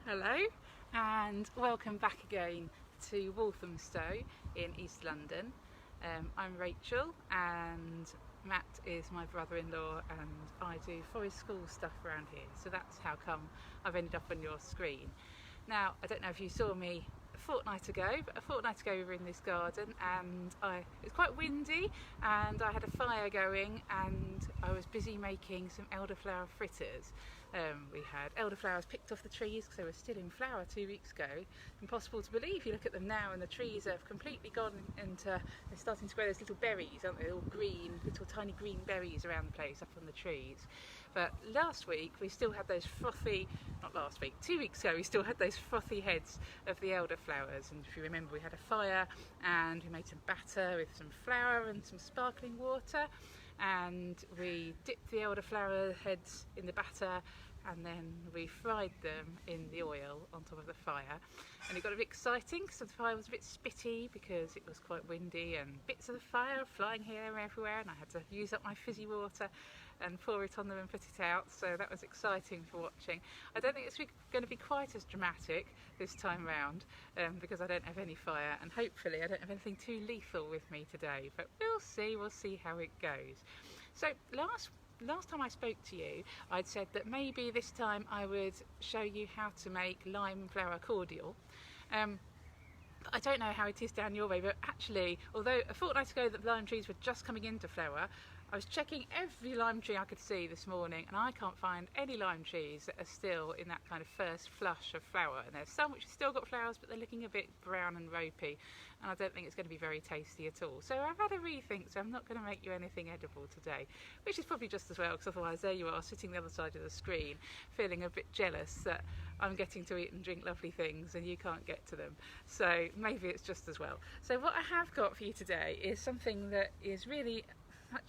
Hello and welcome back again to Walthamstow in East London. I'm Rachel and Matt is my brother-in-law and I do forest school stuff around here, so that's how come I've ended up on your screen. Now, I don't know if you saw me a fortnight ago we were in this garden and it was quite windy and I had a fire going and I was busy making some elderflower fritters. We had elderflowers picked off the trees because they were still in flower 2 weeks ago. Impossible to believe, you look at them now and the trees have completely gone into, they're starting to grow those little berries, aren't they, all green, little tiny green berries around the place up on the trees. But last week we still had those frothy, not last week, 2 weeks ago we still had those frothy heads of the elderflowers, and if you remember we had a fire and we made some batter with some flour and some sparkling water, and we dipped the elderflower heads in the batter and then we fried them in the oil on top of the fire, and it got a bit exciting because the fire was a bit spitty because it was quite windy and bits of the fire flying here and everywhere, and I had to use up my fizzy water and pour it on them and put it out, so that was exciting for watching. I don't think it's going to be quite as dramatic this time round because I don't have any fire, and hopefully I don't have anything too lethal with me today, but we'll see how it goes. So last time I spoke to you, I'd said that maybe this time I would show you how to make lime flower cordial. I don't know how it is down your way, but actually, although a fortnight ago the lime trees were just coming into flower, I was checking every lime tree I could see this morning and I can't find any lime trees that are still in that kind of first flush of flower, and there's some which have still got flowers but they're looking a bit brown and ropey, and I don't think it's going to be very tasty at all. So I've had a rethink, so I'm not going to make you anything edible today, which is probably just as well, because otherwise there you are sitting the other side of the screen feeling a bit jealous that I'm getting to eat and drink lovely things and you can't get to them, so maybe it's just as well. So what I have got for you today is something that is really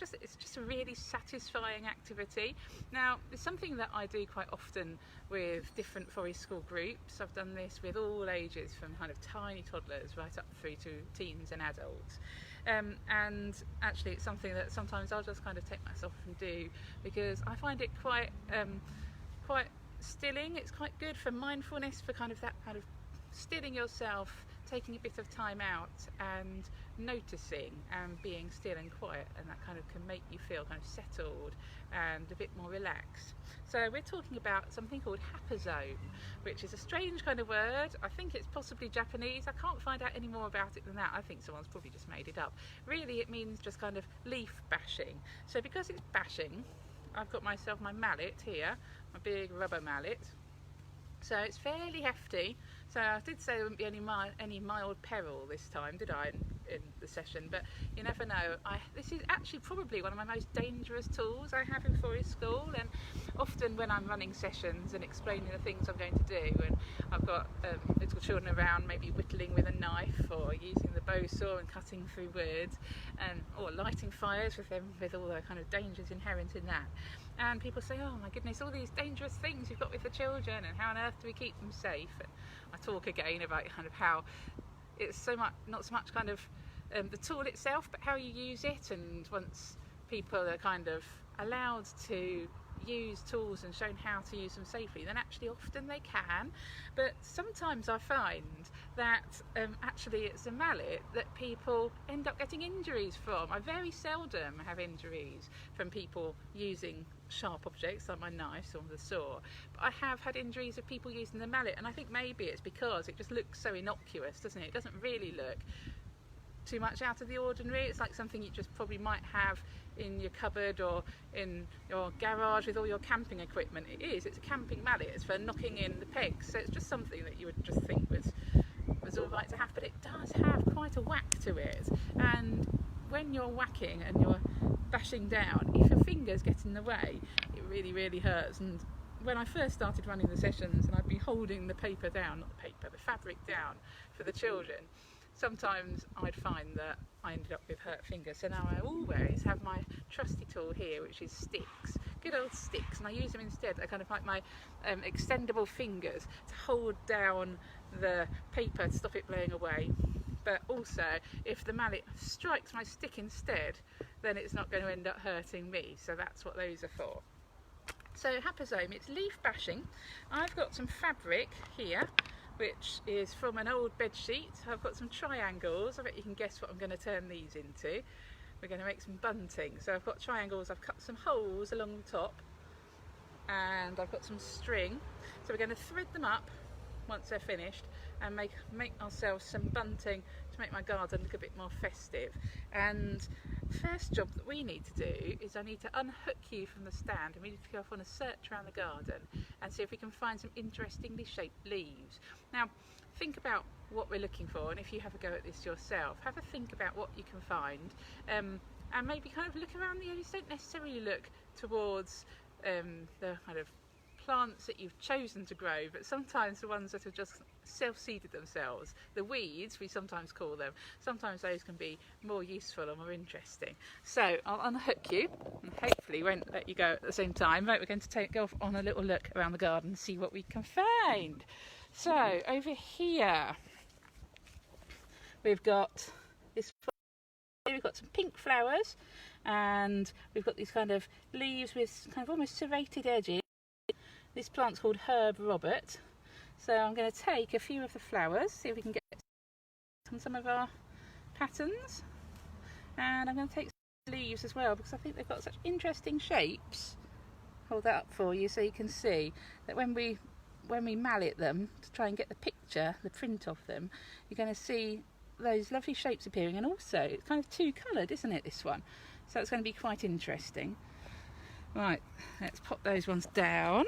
it's just a really satisfying activity. Now, it's something that I do quite often with different forest school groups. I've done this with all ages, from kind of tiny toddlers right up through to teens and adults. And actually it's something that sometimes I'll just kind of take myself and do because I find it quite stilling. It's quite good for mindfulness, for kind of that kind of stilling yourself, taking a bit of time out and noticing and being still and quiet, and that kind of can make you feel kind of settled and a bit more relaxed. So we're talking about something called haphazone, which is a strange kind of word. I think it's possibly Japanese. I can't find out any more about it than that. I think someone's probably just made it up. Really it means just kind of leaf bashing. So because it's bashing, I've got myself my mallet here, my big rubber mallet. So it's fairly hefty. So I did say there wouldn't be any mild peril this time, did I, in the session? But you never know. This is actually probably one of my most dangerous tools I have in forest school, and often when I'm running sessions and explaining the things I'm going to do, and I've got little children around, maybe whittling with a knife or using the bow saw and cutting through wood, or lighting fires with them, with all the kind of dangers inherent in that. And people say, oh my goodness, all these dangerous things you've got with the children, and how on earth do we keep them safe? And I talk again about kind of how it's not so much kind of the tool itself, but how you use it. And once people are kind of allowed to use tools and shown how to use them safely, then actually often they can. But sometimes I find that actually it's a mallet that people end up getting injuries from. I very seldom have injuries from people using sharp objects like my knives or the saw, but I have had injuries of people using the mallet, and I think maybe it's because it just looks so innocuous, doesn't it? It doesn't really look too much out of the ordinary. It's like something you just probably might have in your cupboard or in your garage with all your camping equipment. It's a camping mallet. It's for knocking in the pegs, so it's just something that you would just think was all right to have, but it does have quite a whack to it, and when you're whacking and you're bashing down, if your fingers get in the way, it really hurts. And when I first started running the sessions and I'd be holding the paper down, not the paper, the fabric down for the children, sometimes I'd find that I ended up with hurt fingers. So now I always have my trusty tool here, which is sticks, good old sticks, and I use them instead. They're kind of like my extendable fingers to hold down the paper to stop it blowing away. But also, if the mallet strikes my stick instead, then it's not going to end up hurting me. So that's what those are for. So Haphazome, it's leaf bashing. I've got some fabric here, which is from an old bed sheet. I've got some triangles. I bet you can guess what I'm going to turn these into. We're going to make some bunting. So I've got triangles, I've cut some holes along the top, and I've got some string. So we're going to thread them up once they're finished and make ourselves some bunting to make my garden look a bit more festive. And first job that we need to do is I need to unhook you from the stand, and we need to go off on a search around the garden and see if we can find some interestingly shaped leaves. Now think about what we're looking for, and if you have a go at this yourself, have a think about what you can find, and maybe kind of look around the edges. Don't necessarily look towards the kind of plants that you've chosen to grow, but sometimes the ones that have just self-seeded themselves, the weeds we sometimes call them, sometimes those can be more useful or more interesting. So I'll unhook you and hopefully won't let you go at the same time. Right, we're going to go off on a little look around the garden and see what we can find. So over here we've got this, we've got some pink flowers, and we've got these kind of leaves with kind of almost serrated edges. This plant's called Herb Robert. So I'm going to take a few of the flowers, see if we can get on some of our patterns, and I'm going to take some leaves as well because I think they've got such interesting shapes. Hold that up for you so you can see that when we mallet them to try and get the picture, the print of them, you're going to see those lovely shapes appearing, and also it's kind of two-coloured, isn't it, this one? So it's going to be quite interesting. Right, let's pop those ones down.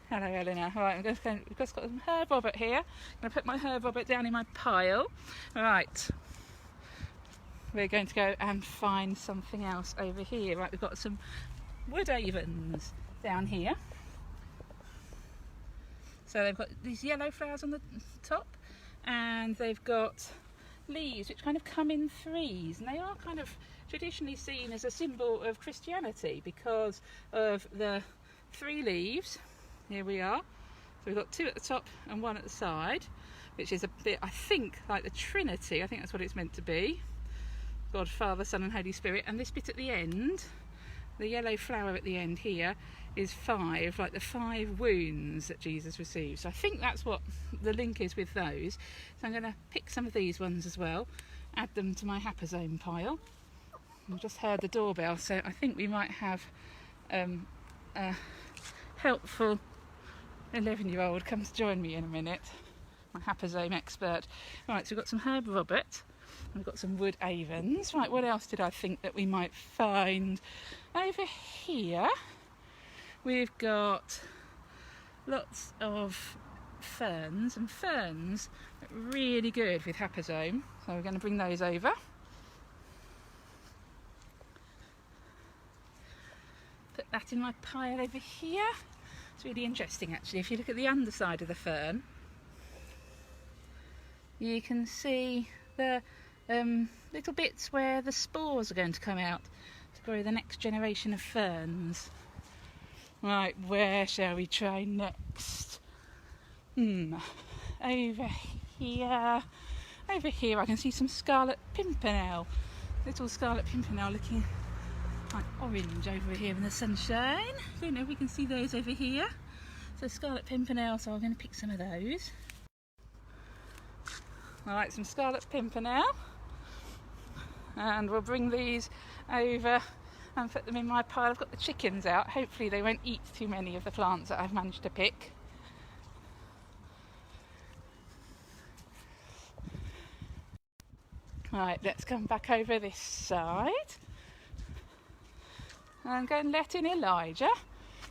Hello Eleanor. Right, we've just got some Herb Robert here. I'm going to put my Herb Robert down in my pile. Right, we're going to go and find something else over here. Right, we've got some wood avens down here. So they've got these yellow flowers on the top, and they've got leaves which kind of come in threes, and they are kind of traditionally seen as a symbol of Christianity because of the three leaves. Here we are. So we've got two at the top and one at the side, which is a bit, I think, like the Trinity. I think that's what it's meant to be. God, Father, Son and Holy Spirit. And this bit at the end, the yellow flower at the end here, is 5, like the 5 wounds that Jesus received. So I think that's what the link is with those. So I'm going to pick some of these ones as well, add them to my Haphazome pile. I've just heard the doorbell, so I think we might have a helpful 11-year-old come to join me in a minute, my Haphazome expert. Right, so we've got some Herb Robert, and we've got some wood avens. Right, what else did I think that we might find? Over here we've got lots of ferns, and ferns are really good with Haphazome, so we're going to bring those over. Put that in my pile over here. It's really interesting actually. If you look at the underside of the fern, you can see the little bits where the spores are going to come out to grow the next generation of ferns. Right, where shall we try next? Over here. Over here I can see some scarlet pimpernel. Little scarlet pimpernel looking like orange over here in the sunshine. Don't know if we can see those over here. So scarlet pimpernel, so I'm going to pick some of those. I like some scarlet pimpernel, and we'll bring these over and put them in my pile. I've got the chickens out. Hopefully they won't eat too many of the plants that I've managed to pick. Right, let's come back over this side and go and let in Elijah,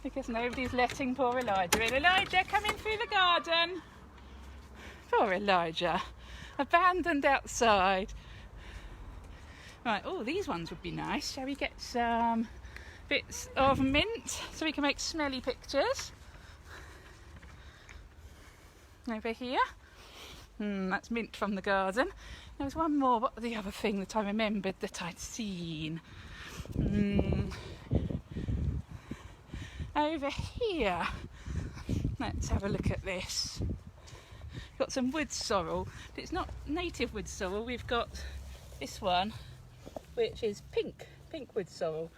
because nobody's letting poor Elijah in. Elijah, come in through the garden. Poor Elijah, abandoned outside. Right, oh, these ones would be nice. Shall we get some bits of mint so we can make smelly pictures? Over here. That's mint from the garden. There was one more. What was the other thing that I remembered that I'd seen? Over here. Let's have a look at this. We've got some wood sorrel, but it's not native wood sorrel. We've got this one, which is pink wood sorrel.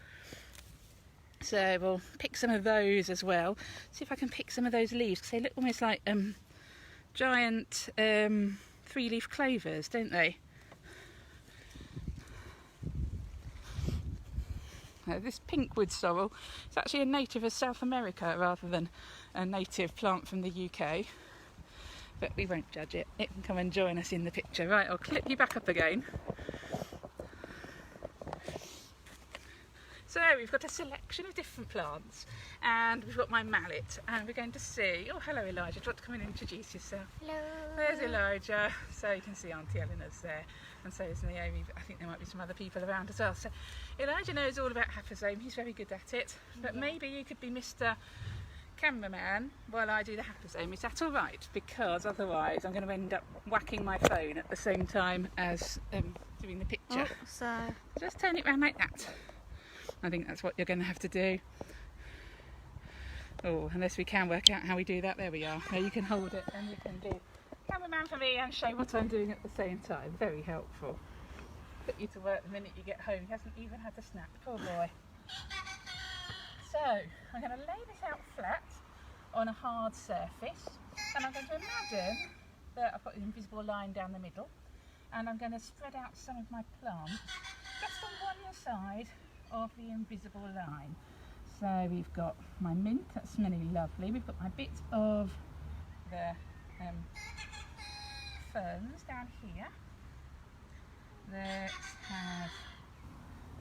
So we'll pick some of those as well. See if I can pick some of those leaves, because they look almost like giant 3-leaf clovers, don't they? This pink wood sorrel is actually a native of South America rather than a native plant from the UK. But we won't judge it. It can come and join us in the picture. Right, I'll clip you back up again. So we've got a selection of different plants, and we've got my mallet, and we're going to see... Oh, hello Elijah, do you want to come and introduce yourself? Hello. There's Elijah. So you can see Auntie Eleanor's there, and so is Naomi. I think there might be some other people around as well. So Elijah knows all about haphazome, he's very good at it, but maybe you could be Mr. Cameraman while I do the haphazome. Is that all right? Because otherwise I'm going to end up whacking my phone at the same time as doing the picture. Oh, so just turn it round like that. I think that's what you're going to have to do. Oh, unless we can work out how we do that. There we are. Now you can hold it and you can do cameraman for me and show what I'm doing at the same time. Very helpful. Put you to work the minute you get home. He hasn't even had a snack. Poor boy. So I'm going to lay this out flat on a hard surface, and I'm going to imagine that I've got an invisible line down the middle, and I'm going to spread out some of my plants just on one side of the invisible line. So we've got my mint, that's smelling lovely. We've got my bit of the ferns down here. Let's have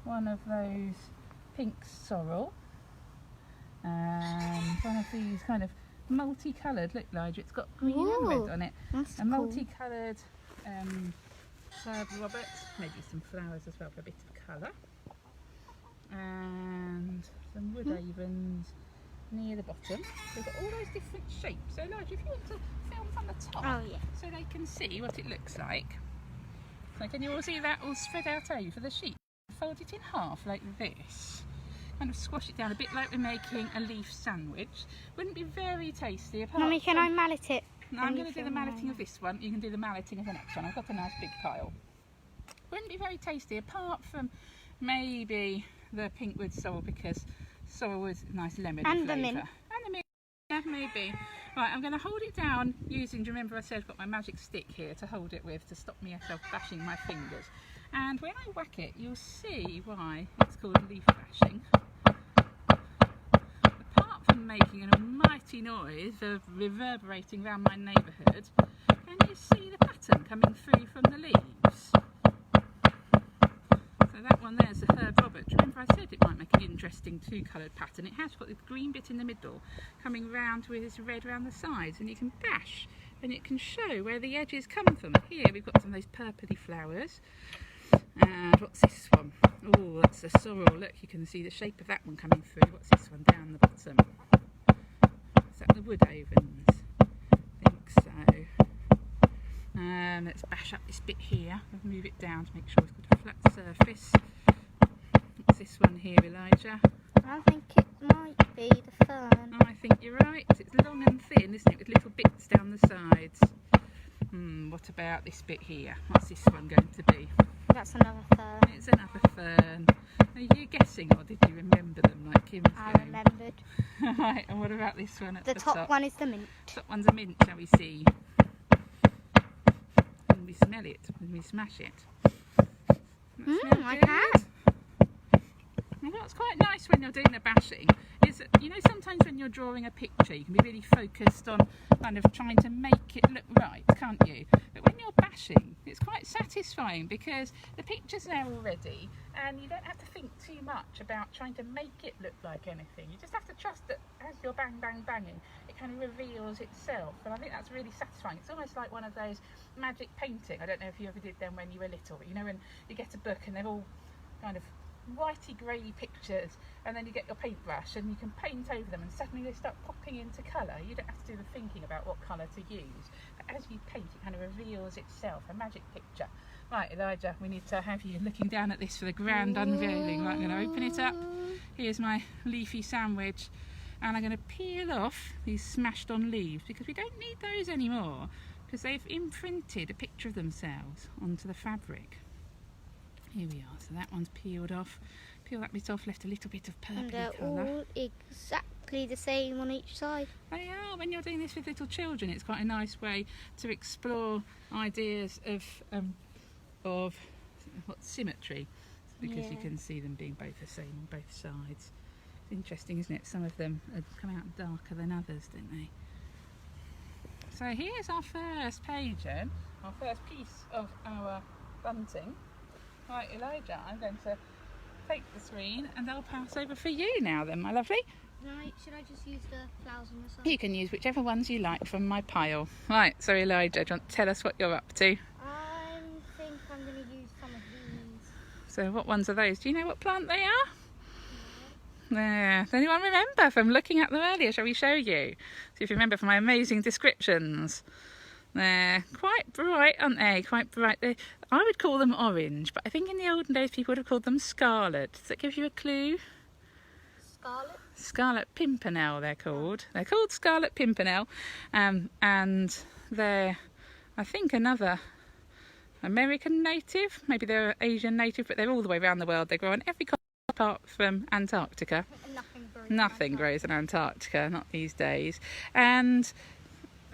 one of those pink sorrel, and one of these kind of multicoloured, look Nigel, it's got green and red on it. That's a cool. Multicoloured herb Robert, maybe some flowers as well for a bit of colour. And some wood avens near the bottom. We've got all those different shapes. So Elijah, if you want to film from the top, Oh, yeah. so they can see what it looks like. So can you all see that all spread out over the sheet? Fold it in half like this. Kind of squash it down a bit like we're making a leaf sandwich. Wouldn't be very tasty apart Mummy, can I mallet it? No, I'm going to do the malleting of this one. You can do the malleting of the next one. I've got a nice big pile. Wouldn't be very tasty apart from maybe the pink wood sorrel, because sorrel was nice lemony flavour. And the mint. And the mint, yeah, maybe. Right, I'm going to hold it down using, do you remember I said I've got my magic stick here to hold it with to stop myself bashing my fingers. And when I whack it, you'll see why it's called leaf bashing. Apart from making an almighty noise of reverberating around my neighbourhood, can you see the pattern coming through from the leaves? So that one there's the herb Robert. Remember I said it might make an interesting two-coloured pattern. It has got the green bit in the middle coming round with this red around the sides, and you can bash and it can show where the edges come from. Here we've got some of those purpley flowers. And what's this one? Oh, that's a sorrel. Look, you can see the shape of that one coming through. What's this one down the bottom? Is that the wood avens? I think so. Let's bash up this bit here and move it down to make sure it's got a flat surface. What's this one here, Elijah? I think it might be the fern. I think you're right. It's long and thin, isn't it, with little bits down the sides. What about this bit here? What's this one going to be? That's another fern. It's another fern. Are you guessing, or did you remember them like Kim was I going? remembered. Right, and what about this one at the top? The top one is the mint. Top one's a mint, shall we see? Can we smell it? Can we smash it? I can. Well, what's quite nice when you're doing the bashing is that, you know, sometimes when you're drawing a picture you can be really focused on kind of trying to make it look right, can't you? But when you're bashing, it's quite satisfying because the picture's there already and you don't have to think too much about trying to make it look like anything. You just have to trust that as you're bang, bang, banging, it kind of reveals itself. And I think that's really satisfying. It's almost like one of those magic painting. I don't know if you ever did them when you were little, but you know when you get a book and they're all kind of whitey grey pictures, and then you get your paintbrush and you can paint over them and suddenly they start popping into colour. You don't have to do the thinking about what colour to use, but as you paint it kind of reveals itself, a magic picture. Right Elijah, we need to have you looking down at this for the grand unveiling. Right, I'm going to open it up. Here's my leafy sandwich, and I'm going to peel off these smashed on leaves because we don't need those anymore because they've imprinted a picture of themselves onto the fabric. Here we are, so that one's peeled off. Peel that bit off, left a little bit of And purpley they're colour. all exactly the same on each side. They are. When you're doing this with little children, it's quite a nice way to explore ideas of what symmetry, because you Yeah. can see them being both the same on both sides. It's interesting, isn't it? Some of them come out darker than others, don't they? So here's our first page then, our first piece of our bunting. Right, Elijah, I'm going to take the screen and I'll pass over for you now then, my lovely. Right, should I just use the flowers on the side? You can use whichever ones you like from my pile. Right, so Elijah, do you want to tell us what you're up to? I think I'm going to use some of these. So what ones are those? Do you know what plant they are? There. Does anyone remember from looking at them earlier? Shall we show you? See if you remember from my amazing descriptions. They're quite bright, aren't they? Quite bright. I would call them orange, but I think in the olden days people would have called them scarlet. Does that give you a clue? Scarlet? Scarlet Pimpernel they're called. They're called Scarlet Pimpernel, and they're, I think, another American native. Maybe they're Asian native, but they're all the way around the world. They grow on every continent apart from Antarctica. Nothing grows in Antarctica, not these days. And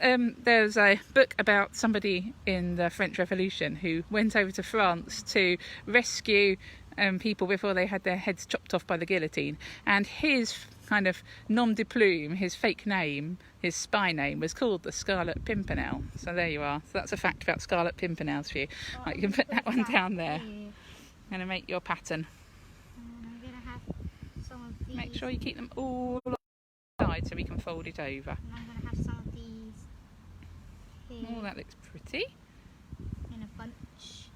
there's a book about somebody in the French Revolution who went over to France to rescue people before they had their heads chopped off by the guillotine, and his kind of nom de plume, his fake name, his spy name, was called the Scarlet Pimpernel. So there you are. So that's a fact about Scarlet Pimpernels for you. Right, you can put that one down there. I'm going to make your pattern. And I'm going to have some of these. Make sure you keep them all on the side so we can fold it over. And I'm going to have some of these here Oh, that looks pretty. in a bunch.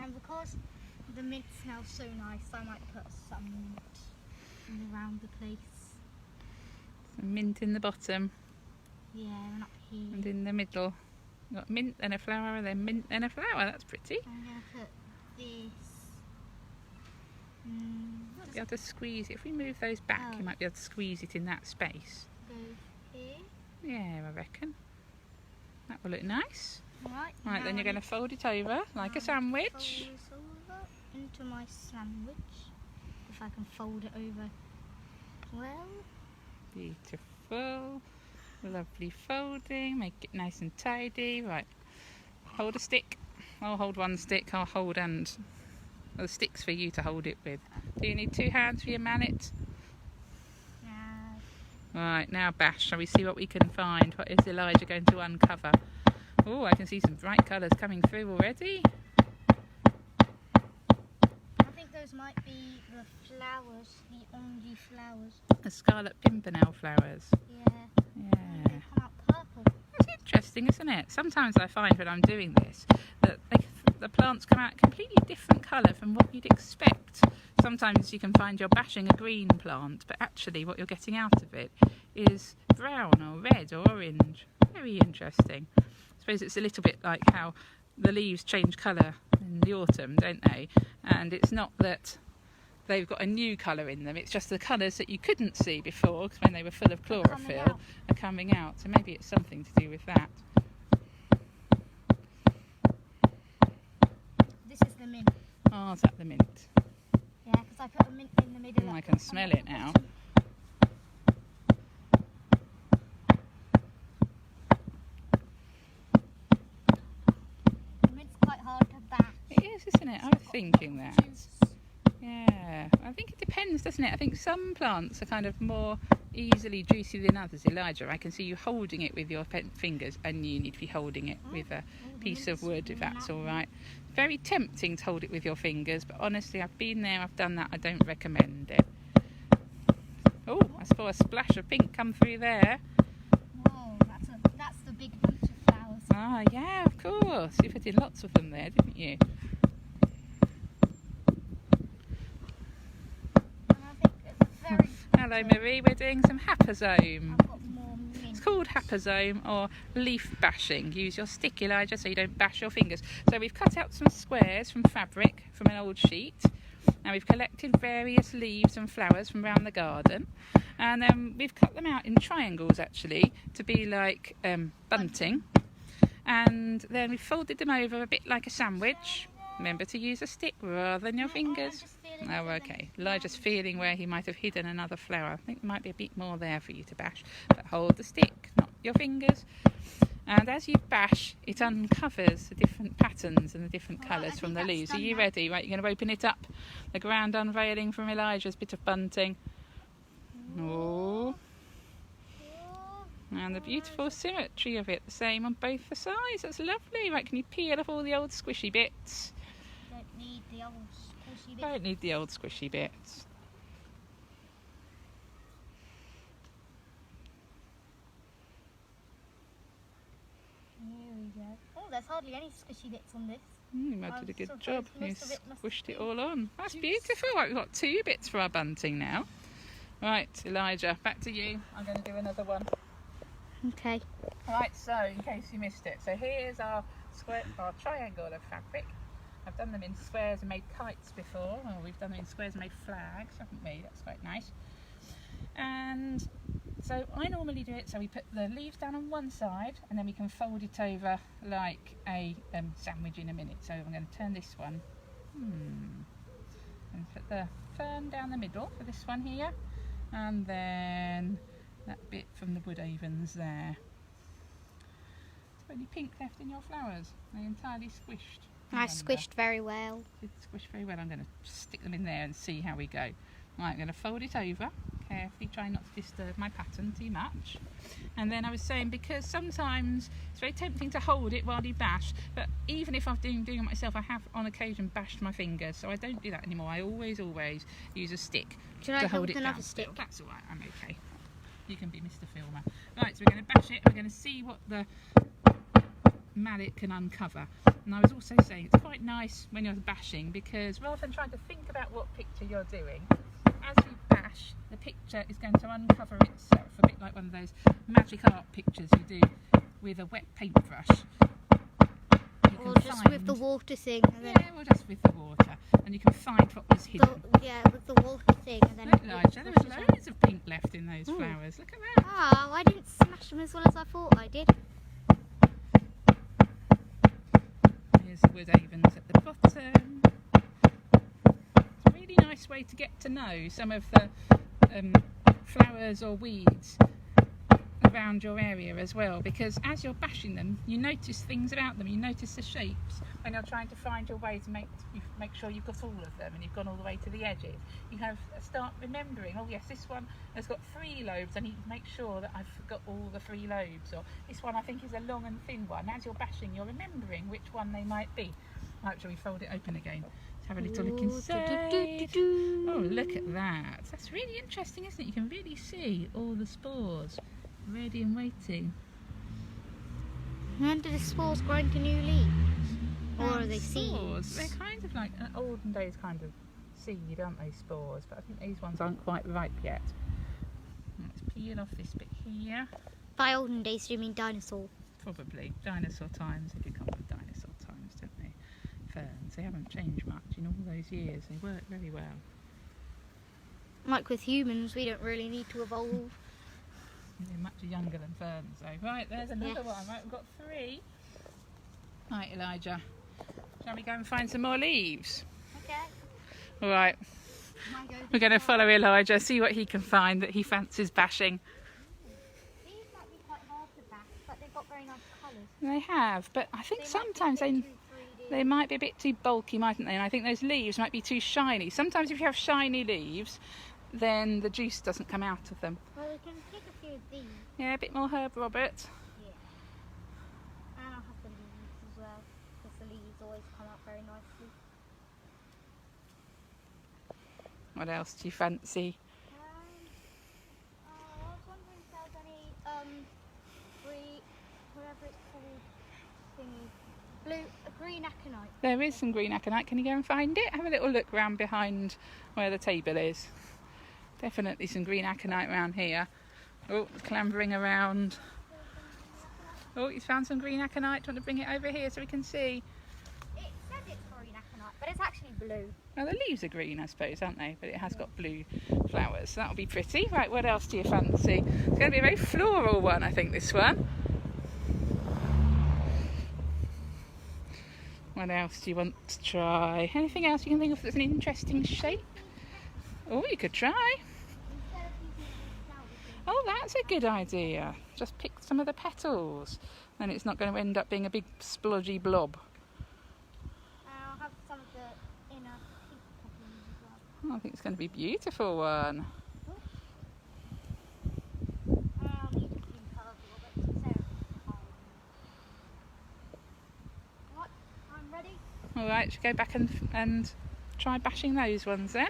And because the mint smells so nice, I might put some mint around the place. Some mint in the bottom Yeah, and up here. and in the middle. You've got mint and a flower, and then mint and a flower. That's pretty. I'm going to put this. Might be able to squeeze it. If we move those back, Oh. you might be able to squeeze it in that space. Go here. Yeah, I reckon. That will look nice. Right, Right, then you're going to fold it over like a sandwich. Fold this over into my sandwich. If I can fold it over well. Beautiful. Lovely folding. Make it nice and tidy. Right. Hold a stick. I'll hold one stick. I'll hold the sticks for you to hold it with. Do you need two hands for your mallet? Right, now bash. Shall we see what we can find? What is Elijah going to uncover? Oh, I can see some bright colours coming through already. I think those might be the flowers, the orangey flowers. The Scarlet Pimpernel flowers. Yeah. Yeah. They come out purple. That's interesting, isn't it? Sometimes I find when I'm doing this that the plants come out completely different colour from what you'd expect. Sometimes you can find you're bashing a green plant, but actually what you're getting out of it is brown or red or orange. Very interesting. I suppose it's a little bit like how the leaves change colour in the autumn, don't they? And it's not that they've got a new colour in them, it's just the colours that you couldn't see before when they were full of chlorophyll are coming out. So maybe it's something to do with that. This is the mint. Oh, is that the mint? Yeah, because I put a mint in the middle. Oh, I can smell it now. The mint's quite hard to bash. It is, isn't it? I was thinking that. Juice. Yeah, I think it depends, doesn't it? I think some plants are kind of more easily juicy than others. Elijah, I can see you holding it with your fingers, and you need to be holding it with a piece of wood, if that's all right. Very tempting to hold it with your fingers, but honestly, I've been there, I've done that, I don't recommend it. Oh, I saw a splash of pink come through there. Whoa, that's the big bunch of flowers. Ah, yeah, of course. You put in lots of them there, didn't you? And I think it's very. Hello, Marie. We're doing some haphazome. I've got more mint. It's called haphazome or leaf bashing. Use your stick, Elijah, so you don't bash your fingers. So we've cut out some squares from fabric from an old sheet. Now we've collected various leaves and flowers from around the garden, and then we've cut them out in triangles actually to be like bunting, and then we've folded them over a bit like a sandwich. Remember to use a stick rather than your fingers. Oh, okay. Elijah's feeling where he might have hidden another flower. I think there might be a bit more there for you to bash. But hold the stick, not your fingers. And as you bash, it uncovers the different patterns and the different colours from the leaves. Are you ready? Right, you're going to open it up. The grand unveiling from Elijah's bit of bunting. Oh. And the beautiful symmetry of it, the same on both the sides. That's lovely. Right, can you peel off all the old squishy bits? Don't need the old squishy bits. Don't need the old squishy bits. Here we go. Oh, there's hardly any squishy bits on this. You did a good job. You squished it all on. That's beautiful. Right, we've got 2 bits for our bunting now. Right, Elijah, back to you. I'm going to do another one. Okay. Right, so in case you missed it, so here's our triangle of fabric. I've done them in squares and made kites before. Oh, we've done them in squares and made flags, haven't we? That's quite nice. And so I normally do it so we put the leaves down on one side and then we can fold it over like a sandwich in a minute. So I'm going to turn this one and put the fern down the middle for this one here, and then that bit from the wood avens there. Is there any pink left in your flowers? Are they entirely squished? I squished very well. Did squish very well. I'm going to stick them in there and see how we go. Right, I'm going to fold it over carefully, try not to disturb my pattern too much. And then I was saying, because sometimes it's very tempting to hold it while you bash, but even if I'm doing it myself, I have on occasion bashed my fingers, so I don't do that anymore. I always use a stick to hold it down. Stick? That's all right, I'm okay. You can be Mr. Filmer. Right, so we're going to bash it and we're going to see what the mallet can uncover. And I was also saying it's quite nice when you're bashing, because rather than trying to think about what picture you're doing, as you bash, the picture is going to uncover itself, a bit like one of those magic art pictures you do with a wet paintbrush. Or just with the water thing. And then or just with the water. And you can find what was hidden. With the water thing. And then look, Elijah, there was loads of pink left in those flowers. Look at that. Oh, I didn't smash them as well as I thought I did. Here's the wood avens at the bottom. It's a really nice way to get to know some of the flowers or weeds around your area as well, because as you're bashing them you notice things about them, you notice the shapes when you're trying to find your way to make sure you've got all of them and you've gone all the way to the edges. You start remembering, oh yes, this one has got 3 lobes, I need to make sure that I've got all the 3 lobes, or this one I think is a long and thin one. As you're bashing you're remembering which one they might be. Right, shall we fold it open again? Let's have a little look inside. Oh, look at that. That's really interesting, isn't it? You can really see all the spores ready and waiting. When do the spores grow into new leaves? Or are they spores? seeds? They're kind of like an olden days kind of seed, aren't they, spores? But I think these ones aren't quite ripe yet. Let's peel off this bit here. By olden days, do you mean dinosaur? Probably. Dinosaur times, they do come with dinosaur times, don't they? Ferns, they haven't changed much in all those years. They work very well. Like with humans, we don't really need to evolve. They're much younger than ferns, though. Right, there's another one. Right, we've got 3. Right, Elijah. Shall we go and find some more leaves? Okay. All right. We're going to follow Elijah, see what he can find that he fancies bashing. These might be quite hard to bash, but they've got very nice colours. They have, but I think sometimes they might be a bit too bulky, mightn't they? And I think those leaves might be too shiny. Sometimes if you have shiny leaves, then the juice doesn't come out of them. Well, we can pick a few of these. Yeah, a bit more herb, Robert. Yeah. And I'll have the leaves as well, because the leaves always come out very nicely. What else do you fancy? I was wondering if there's any whatever it's called, green aconite. There is some green aconite. Can you go and find it? Have a little look round behind where the table is. Definitely some green aconite around here. Oh, clambering around. Oh, he's found some green aconite. Do you want to bring it over here so we can see? It says it's green aconite, but it's actually blue. Well, the leaves are green, I suppose, aren't they? But it has got blue flowers, so that'll be pretty. Right, what else do you fancy? It's going to be a very floral one, I think, this one. What else do you want to try? Anything else you can think of that's an interesting shape? Oh, you could try. Oh, that's a good idea. Just pick some of the petals. Then it's not going to end up being a big splodgy blob. I'll have some of the inner pink petals as well. Oh, I think it's going to be a beautiful one. I'll need a few herb robots. Right, I'm ready. All right, should we go back and try bashing those ones then?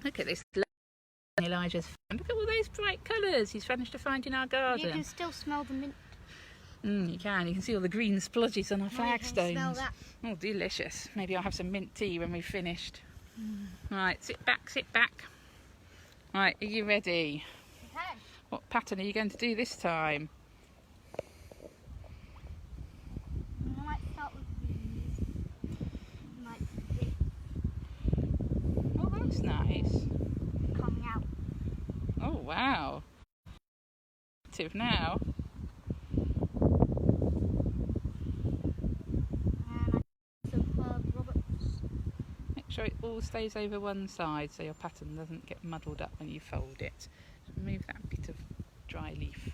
Look at this. Elijah's found. Look at all those bright colours he's managed to find in our garden. You can still smell the mint. You can. You can see all the green splodges on our flagstones. Smell that. Oh, delicious. Maybe I'll have some mint tea when we've finished. Right, sit back, sit back. Right, are you ready? Okay. What pattern are you going to do this time? I might start with these. Like this Oh, that's nice. coming out. Oh, wow. Active now. And I some herb robots. Make sure it all stays over one side so your pattern doesn't get muddled up when you fold it. Remove that bit of dry leaf.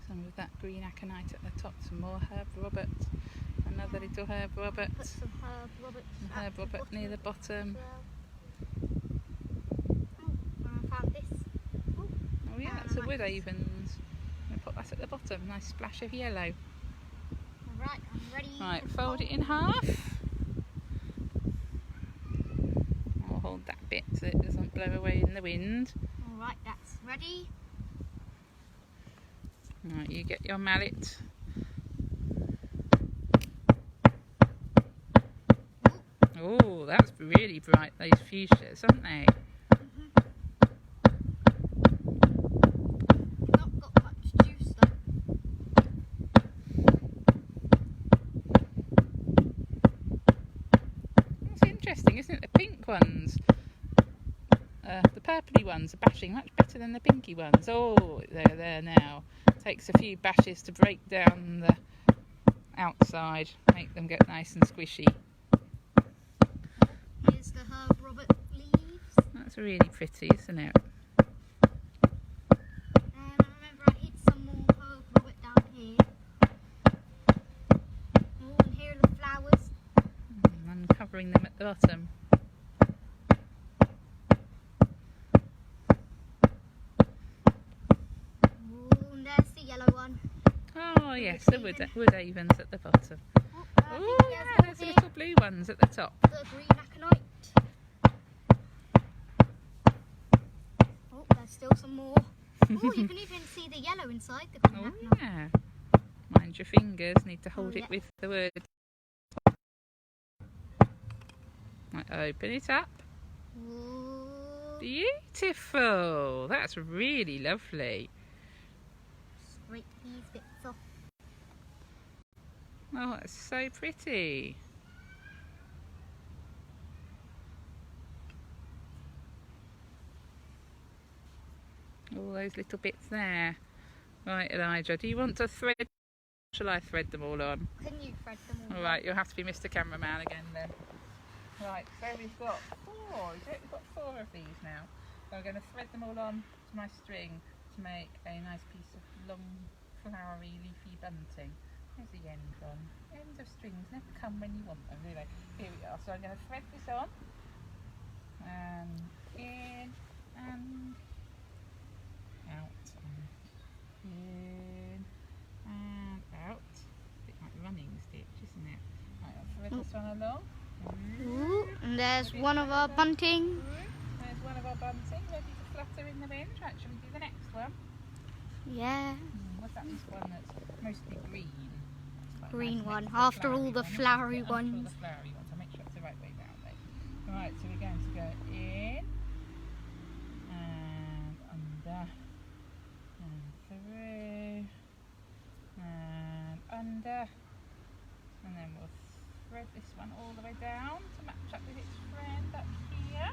Some of that green aconite at the top, some more herb robert, another little herb robert, Put some herb robots. a herb robert near the bottom. Oh, I found this. Oh yeah, that's a wood avens. I'm going to put that at the bottom, nice splash of yellow. Alright, I'm ready. Right, to fold it in half. I'll hold that bit so it doesn't blow away in the wind. Alright, that's ready. Right, you get your mallet. Oh, that's really bright, those fuchsias, aren't they? Not got much juice though. That's interesting, isn't it? The pink ones, the purpley ones are bashing much better than the pinky ones. Oh, they're there now. Takes a few bashes to break down the outside, make them get nice and squishy. Here's the herb robot leaves. That's really pretty, isn't it? And I remember I hid some more herb robot down here. Oh, and here are the flowers. Uncovering them at the bottom. Oh, and there's the yellow one. Oh yes, the wood avens at the bottom. I Oh think yeah, there's there's the one little blue ones at the top. here. The green aconite. Oh, there's still some more. Oh, you can even see the yellow inside the green Oh aconite. yeah. Mind your fingers, need to hold Oh, it yeah. with the wood. Right, open it up. Oh, Beautiful. That's really lovely. scrape these bits off. Oh, that's so pretty. All those little bits there. Right, Elijah, do you want to thread? Shall I thread them all on? Can you thread them all? All right, you'll have to be Mr. Cameraman again then. Right, so we've got four. We've got four of these now. So we're going to thread them all on to my string to make a nice piece of long, flowery, leafy bunting. There's the end one. Ends of strings never come when you want them, do they? Here we are. So I'm going to thread this on. And in and out. And in and out. A bit like running stitch, isn't it? Right, I'll thread this one along. Ooh, and there's one of our bunting. There's one of our bunting ready to flutter in the wind. Right, shall we do the next one? Yeah, What's that? This one that's mostly green. That's quite green nice. one. Next, After all the one. flowery Yeah, after all ones. the flowery ones. I'll make sure it's the right way round though. Right, so we're going to go in and under and through and under, and then we'll thread this one all the way down to match up with its friend up here.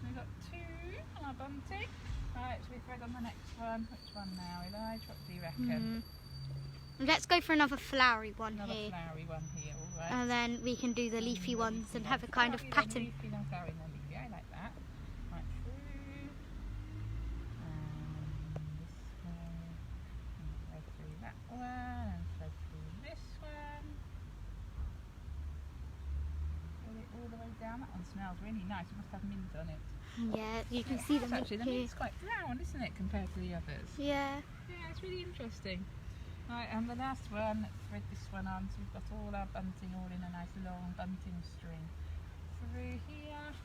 We've got 2 on our bunting. Right, so we thread on the next one. Which one now, Elijah? What do you reckon? Let's go for another flowery one Another here. flowery one here, all right. And then we can do the leafy ones and have a kind of Flowery, then pattern. leafy, then flowery, then leafy. I like that. Right through. And this way. And thread through that one. And thread through this one. Pull it all the way down. That one smells really nice. It must have mint on it. Yeah, you can see the mint Actually, the here. mint's quite brown, isn't it, compared to the others? Yeah. Yeah, it's really interesting. Right, and the last one, let's thread this one on. So we've got all our bunting all in a nice long bunting string. Through here.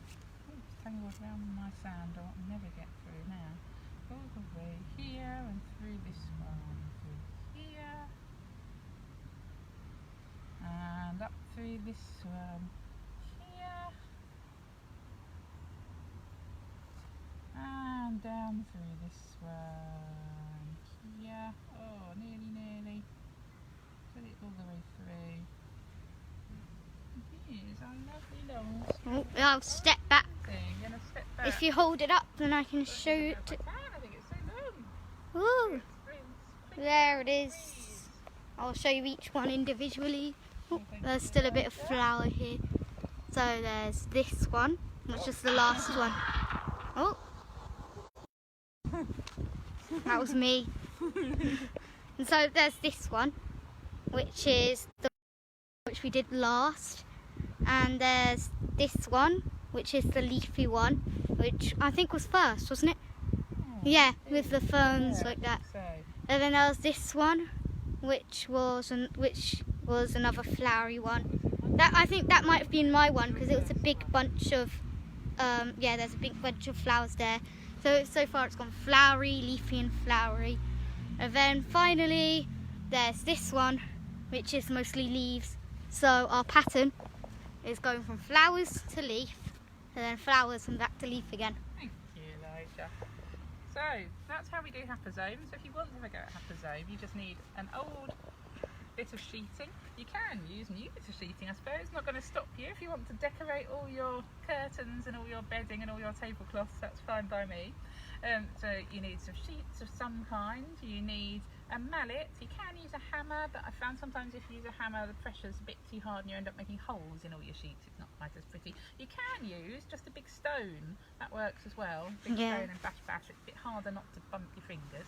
Oh, it's tangled around my sandal. I'll never get through now. All the way here and through this one. Through here. And up through this one. Here. And down through this one. Here. Oh, nearly. Put it all the way through. Here's our lovely long Oh, I'll step back. thing. You're gonna step back. If you hold it up, then I can show I it. can, I think it's so long. Ooh, It's there it is. I'll show you each one individually. Oh, there's still a bit of flower here. So there's this one, which is the last one. Oh, that was me. And so there's this one, which is the which we did last, and there's this one, which is the leafy one, which I think was first, wasn't it? Yeah, with the ferns like that. So, And then there was this one, which was another flowery one. That I think that might have been my one because it was a big bunch of yeah, there's a big bunch of flowers there. So far it's gone flowery, leafy and flowery. And then finally there's this one, which is mostly leaves. So our pattern is going from flowers to leaf, and then flowers and back to leaf again. thank you, Elijah. So that's how we do hapazomes. So if you want to have a go at hapazome, you just need an old bit of sheeting. You can use new bits of sheeting, I suppose. Not going to stop you if you want to decorate all your curtains and all your bedding and all your tablecloths. That's fine by me. So you need some sheets of some kind. You need a mallet. You can use a hammer, but I found sometimes if you use a hammer, the pressure's a bit too hard and you end up making holes in all your sheets. It's not quite as pretty. You can use just a big stone. That works as well. Big stone and bash. It's a bit harder not to bump your fingers.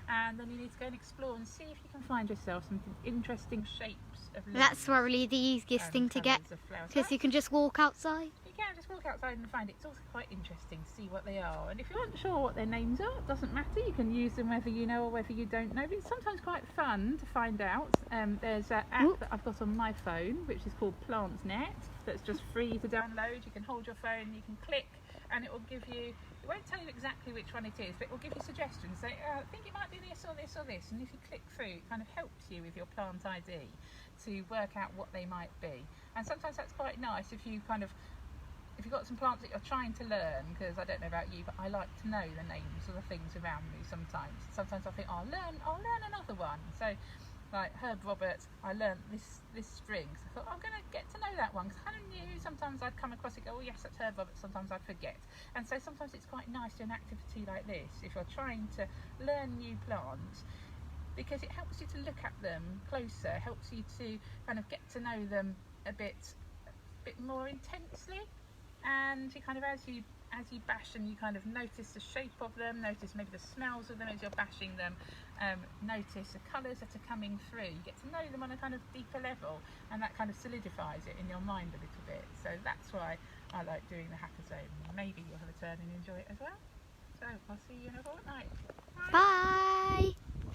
And then you need to go and explore and see if you can find yourself some interesting shapes of leaves. That's probably the easiest thing to get, because you can just walk outside. You can just walk outside and find it. It's also quite interesting to see what they are. And if you're not sure what their names are, it doesn't matter. You can use them whether you know or whether you don't know. But it's sometimes quite fun to find out. There's an app that I've got on my phone, which is called PlantNet. That's just free to download. You can hold your phone, you can click, and it will give you, it won't tell you exactly which one it is, but it will give you suggestions. Say, I think it might be this or this or this, and if you click through, it kind of helps you with your plant ID to work out what they might be. And sometimes that's quite nice if you kind of, if you've got some plants that you're trying to learn, because I don't know about you, but I like to know the names of the things around me sometimes. Sometimes I think, I'll learn another one. So, like Herb Robert, I learned this spring. So I thought, I'm going to get to know that one, because I kind of knew sometimes I'd come across it, go, oh yes, that's Herb Robert, sometimes I'd forget. And so sometimes it's quite nice to do an activity like this, if you're trying to learn new plants, because it helps you to look at them closer, helps you to kind of get to know them a bit more intensely. And you kind of, as you bash and you kind of notice the shape of them, notice maybe the smells of them as you're bashing them, notice the colours that are coming through. You get to know them on a kind of deeper level, and that kind of solidifies it in your mind a little bit. So that's why I like doing the hapazome. Maybe you'll have a turn and enjoy it as well. So I'll see you in a fortnight. Bye. Bye.